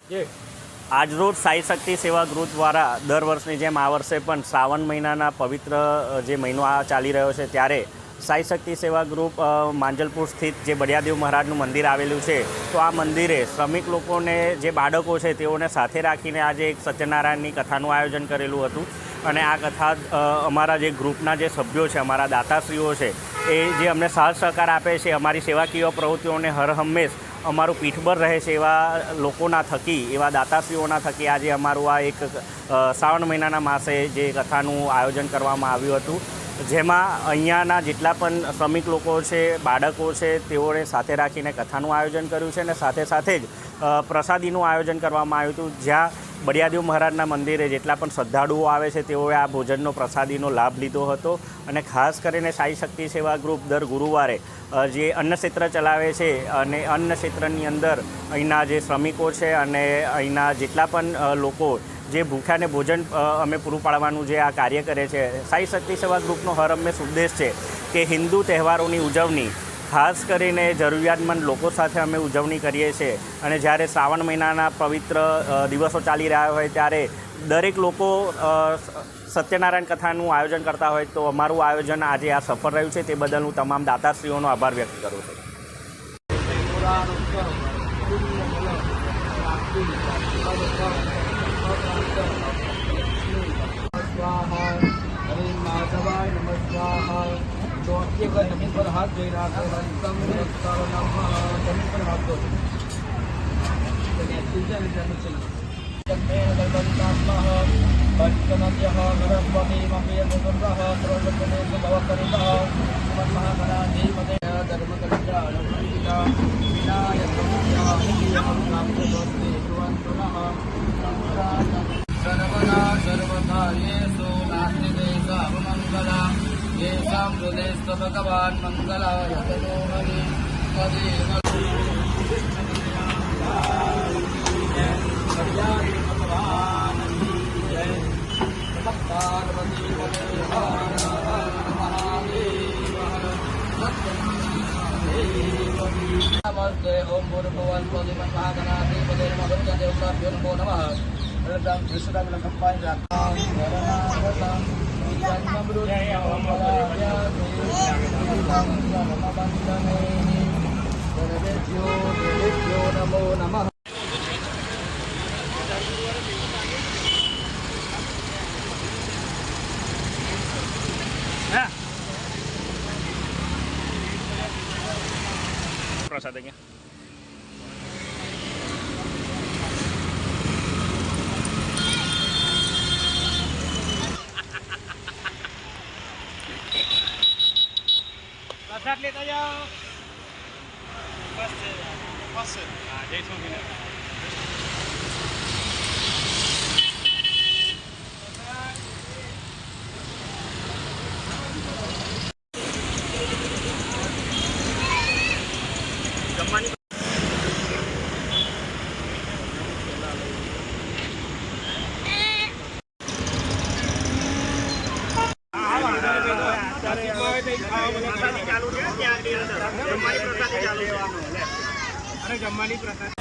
આજરોજ સાઈ શક્તિ સેવા ગૃહ દ્વારા દર વર્ષની જેમ આ વર્ષે પણ શ્રાવણ મહિનાના પવિત્ર જે મહિનો આ ચાલી રહ્યો છે ત્યારે સાઈ શક્તિ સેવા ગ્રુપ માંજલપુર સ્થિત જે બળિયાદેવ મહારાજનું મંદિર આવેલું છે, તો આ મંદિરે શ્રમિક લોકોને જે બાળકો છે તેઓને સાથે રાખીને આજે એક સત્યનારાયણની કથાનું આયોજન કરેલું હતું. અને આ કથા અમારા જે ગ્રુપના જે સભ્યો છે, અમારા દાતાશ્રીઓ છે, એ જે અમને સાથ સહકાર આપે છે, અમારી સેવાકીય પ્રવૃત્તિઓને હર હંમેશ અમારું પીઠબળ રહે છે એવા લોકોના થકી, એવા દાતાશ્રીઓના થકી આજે અમારું આ એક શ્રાવણ મહિનાના માસે જે કથાનું આયોજન કરવામાં આવ્યું હતું, જેમાં અહીંયાના જેટલા પણ શ્રમિક લોકો છે, બાળકો છે, તેઓને સાથે રાખીને કથાનું આયોજન કર્યું છે. અને સાથે સાથે જ પ્રસાદીનું આયોજન કરવામાં આવ્યું હતું, જ્યાં બળિયાદેવ મહારાજના મંદિરે જેટલા પણ શ્રદ્ધાળુઓ આવે છે તેઓએ આ ભોજનનો પ્રસાદીનો લાભ લીધો હતો. અને ખાસ કરીને સાઈ શક્તિ સેવા ગ્રુપ દર ગુરુવારે જે અન્ન ક્ષેત્ર ચલાવે છે, અને અન્ન ક્ષેત્રની અંદર અહીંના જે શ્રમિકો છે અને અહીંના જેટલા પણ લોકો જે ભૂખ્યાને ભોજન અમે પૂરું પાડવાનું જે આ કાર્ય કરે છે, સાઈ શક્તિ સેવા ગ્રુપનો હર હંમેશ ઉદ્દેશ છે કે હિન્દુ તહેવારોની ઉજવણી ખાસ કરીને જરૂરિયાતમંદ લોકો સાથે અમે ઉજવણી કરીએ છીએ. અને જ્યારે શ્રાવણ મહિનાના પવિત્ર દિવસો ચાલી રહ્યા હોય ત્યારે દરેક લોકો સત્યનારાયણ કથાનું આયોજન કરતા હોય, તો અમારું આયોજન આજે આ સફળ રહ્યું છે. તે બદલ હું તમામ દાતાશ્રીઓનો આભાર વ્યક્ત કરું છું. जमीन पर हाथ धोई रहा था, जमीन पर हाथ धो भगवान मंगलाय तनोहरि नमस्ते ओम भूर्भुवः स्वस्ति महागणाधिपतये नमः देवताभ्यो नमो नमः रदं कृष्णं कप्पाय जातं वरनागतं नमो नमः. પ્રસાદ અહીંયા प्रसाद लेता जाओ. बस हाँ जय स्वामीनारायण. જમવાની જમવાની પ્રસાદ